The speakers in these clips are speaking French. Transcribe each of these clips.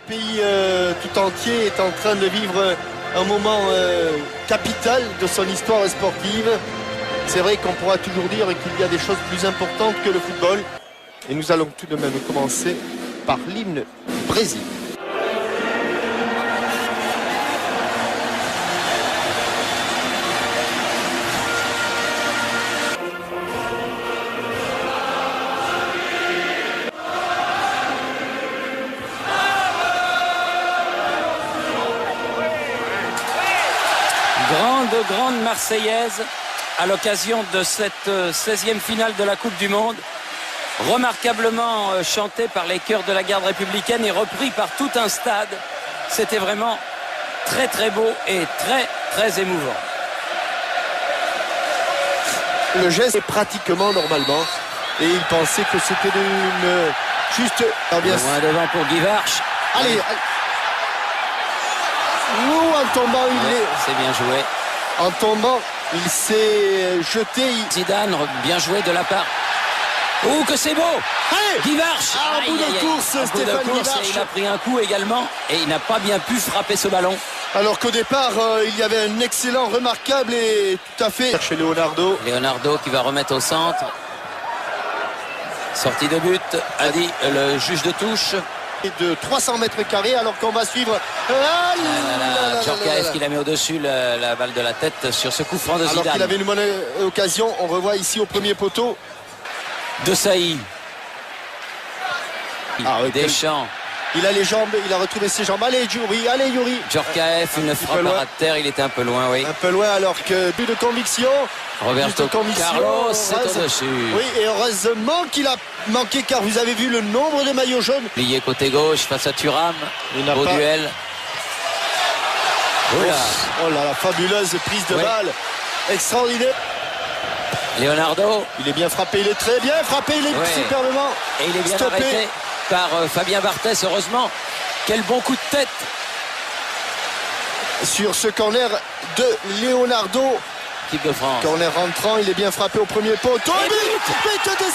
pays tout entier est en train de vivre un moment capital de son histoire sportive. C'est vrai qu'on pourra toujours dire qu'il y a des choses plus importantes que le football. Et nous allons tout de même commencer par l'hymne du Brésil. Grande Marseillaise à l'occasion de cette 16e finale de la Coupe du Monde, remarquablement chantée par les chœurs de la garde républicaine et repris par tout un stade. C'était vraiment très beau et très émouvant. Le geste est pratiquement normalement et il pensait que c'était une juste ambiance. Loin devant pour Guy Varche. Allez. En tombant, c'est bien joué. En tombant, il s'est jeté. Zidane, bien joué de la part. Oh, que c'est beau! Hey, Guy Varche! Un bout de course, Stéphane Guy Varche. Il a pris un coup également et il n'a pas bien pu frapper ce ballon. Alors qu'au départ, il y avait un excellent, remarquable et tout à fait chez Leonardo. Leonardo qui va remettre au centre. Sortie de but, a dit le juge de touche. De 300 mètres carrés alors qu'on va suivre Djorkaeff qui la met au-dessus la balle de la tête sur ce coup franc de Zidane. Alors qu'il avait une bonne occasion, on revoit ici au premier poteau de Saï. Deschamps. Il a les jambes, il a retrouvé ses jambes. Allez Yuri. Djorkaeff, une frappe à ras de terre, il était un peu loin, oui. Un peu loin alors que but de conviction. Roberto Carlos est au-dessus. Oui, et heureusement qu'il a manqué car vous avez vu le nombre de maillots jaunes. Plié côté gauche face à Thuram. Beau duel. Oh là, la fabuleuse prise de balle. Extraordinaire. Leonardo. Il est bien frappé, il est très bien frappé, il est superbement. Et il est bien arrêté par Fabien Barthez, heureusement. Quel bon coup de tête. Sur ce corner de Leonardo. Équipe de France. Corner rentrant, il est bien frappé au premier poteau. But de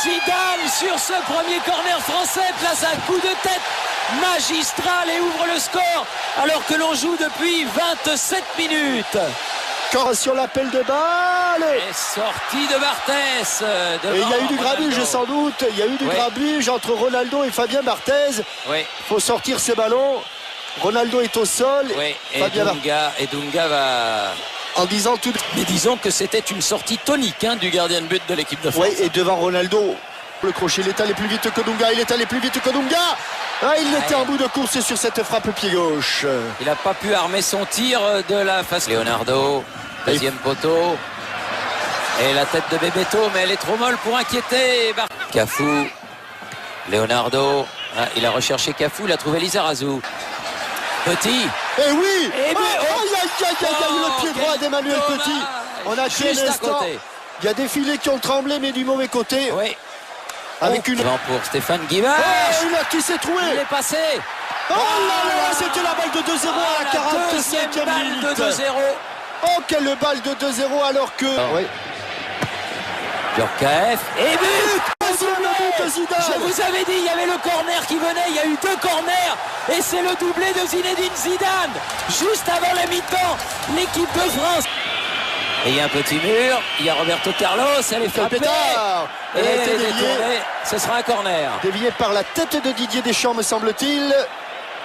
Zidane sur ce premier corner français place un coup de tête magistral et ouvre le score alors que l'on joue depuis 27 minutes. Corps sur l'appel de balle. Et sortie de Barthez. Et il y a eu du grabuge sans doute. Il y a eu du grabuge entre Ronaldo et Fabien Barthez. Oui. Il faut sortir ces ballons. Ronaldo est au sol. Oui. Et Dunga va... En disant tout... Mais disons que c'était une sortie tonique du gardien de but de l'équipe de France. Oui, et devant Ronaldo, le crochet, il est allé plus vite que Dunga. Il était en bout de course sur cette frappe pied gauche. Il n'a pas pu armer son tir de la face. Leonardo, deuxième poteau. Et la tête de Bebeto, mais elle est trop molle pour inquiéter. Cafu, Leonardo. Il a recherché Cafu, il a trouvé Lizarazu. Petit. Et oui. Le pied droit d'Emmanuel Petit. On a tué l'instant. Il y a des filets qui ont tremblé, mais du mauvais côté. Oui. Avec une... pour Stéphane Guy Varche. Qui s'est troué. Il est passé. Oh là là, c'était la balle de 2-0 à la 45e minute. Balle de 2-0. Oh, quelle balle de 2-0 alors que... Djorkaeff. Et but. Je vous avais dit, il y avait le corner qui venait, il y a eu 2 corners et c'est le doublé de Zinedine Zidane juste avant la mi-temps, l'équipe de France. Et il y a un petit mur, il y a Roberto Carlos, elle est frappée et elle a été détournée, ce sera un corner. Dévié par la tête de Didier Deschamps me semble-t-il.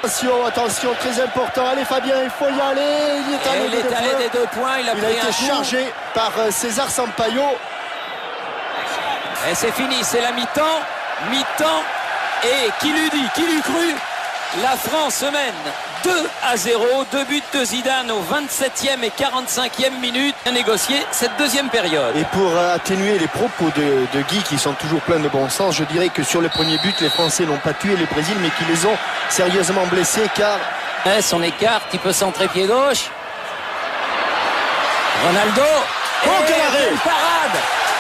Attention, très important, allez Fabien, il faut y aller. Il est allé des 2 points, il a été chargé par César Sampaio. Et c'est fini, c'est la mi-temps. Et qui l'eût cru, la France mène 2-0, 2 buts de Zidane aux 27e et 45e minutes. À négocier cette deuxième période. Et pour atténuer les propos de Guy qui sont toujours pleins de bon sens, je dirais que sur le premier but, les Français n'ont pas tué le Brésil, mais qu'ils les ont sérieusement blessés car... On écarte, il peut centrer pied gauche. Ronaldo. Quel arrêt!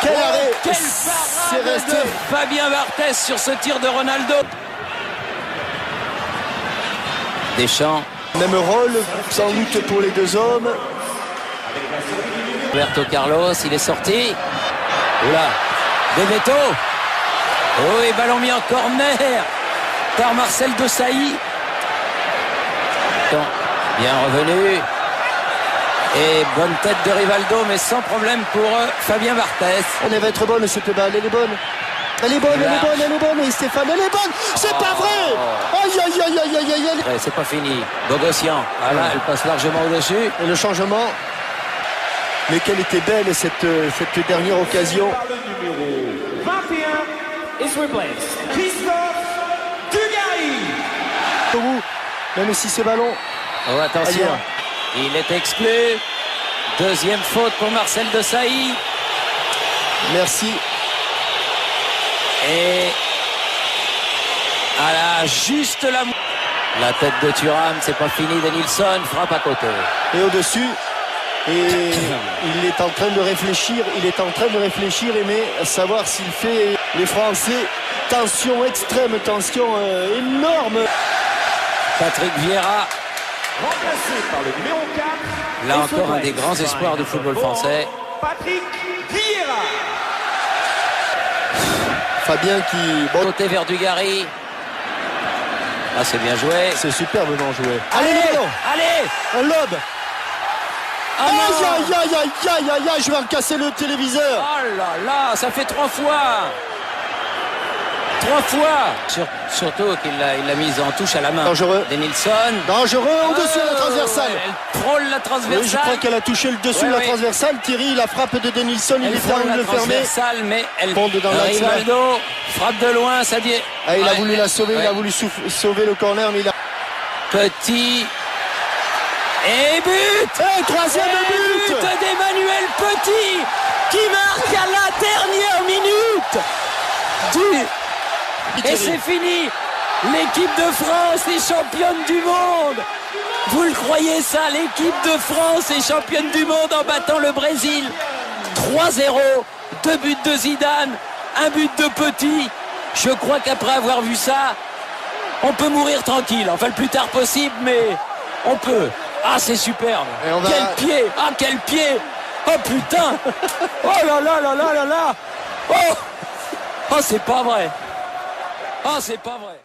Quel arrêt! Quelle parade de Fabien Barthez sur ce tir de Ronaldo. Deschamps. Même rôle, sans doute pour les 2 hommes. Roberto Carlos, il est sorti. Oula, Bebeto. Oh, et ballon mis en corner. par Marcel Desailly. Bien revenu. Et bonne tête de Rivaldo, mais sans problème pour Fabien Barthez. Elle va être bonne cette balle, elle est bonne. Elle est bonne, elle est bonne, elle est bonne. Et Stéphane, elle est bonne. C'est pas vrai. Aïe, aïe, aïe, aïe, aïe, aïe. Ouais, c'est pas fini. Bogossian. Voilà, elle passe largement au-dessus. Et le changement. Mais quelle était belle cette dernière occasion. Par le numéro 21 is replaced. Christophe Dugarry. Même si ce ballon. Oh, attention. Ailleurs. Il est exclu. Deuxième faute pour Marcel Desailly. Merci. Et à la juste la tête de Thuram, c'est pas fini. Denilson frappe à côté. Et au-dessus. Et il est en train de réfléchir. Il est en train de réfléchir, mais savoir s'il fait les Français. Tension extrême, tension énorme. Patrick Vieira. Remplacé par le numéro 4. Là encore un des grands espoirs du football français. Patrick Vieira. Fabien qui... Bon, Côté vers Dugarry. Ah, c'est bien joué. c'est superbement joué. Allez, le ballon. allez. Un lobe. Ah Aïe, non. aïe, aïe, aïe, aïe, aïe, aïe, je vais en casser le téléviseur. Oh là là, ça fait 3 fois. 3 fois. Surtout qu'il l'a mise en touche à la main. Dangereux. Denilson. Dangereux au-dessus de la transversale. Elle frôle la transversale. Oui, je crois qu'elle a touché le dessus Ouais, de la oui. transversale. Thierry, la frappe de Denilson, il Elle était en frôle train de la le fermer. transversale, mais elle Fonde dans l'axe. Rivaldo frappe de loin, ça dit. Ah, il a Ouais. voulu la sauver, il Ouais. a voulu sauver le corner, mais il a... Petit. Et but. Troisième Et but d'Emmanuel Petit qui marque à la dernière minute. Et c'est fini. L'équipe de France est championne du monde. Vous le croyez ça? L'équipe de France est championne du monde en battant le Brésil. 3-0, 2 buts de Zidane, 1 but de Petit. Je crois qu'après avoir vu ça, on peut mourir tranquille. Enfin, le plus tard possible, mais on peut. Ah, c'est superbe. Et on va- Quel pied. Ah, quel pied. Oh, putain. Oh là là là là là là. Oh, oh c'est pas vrai. Oh, c'est pas vrai.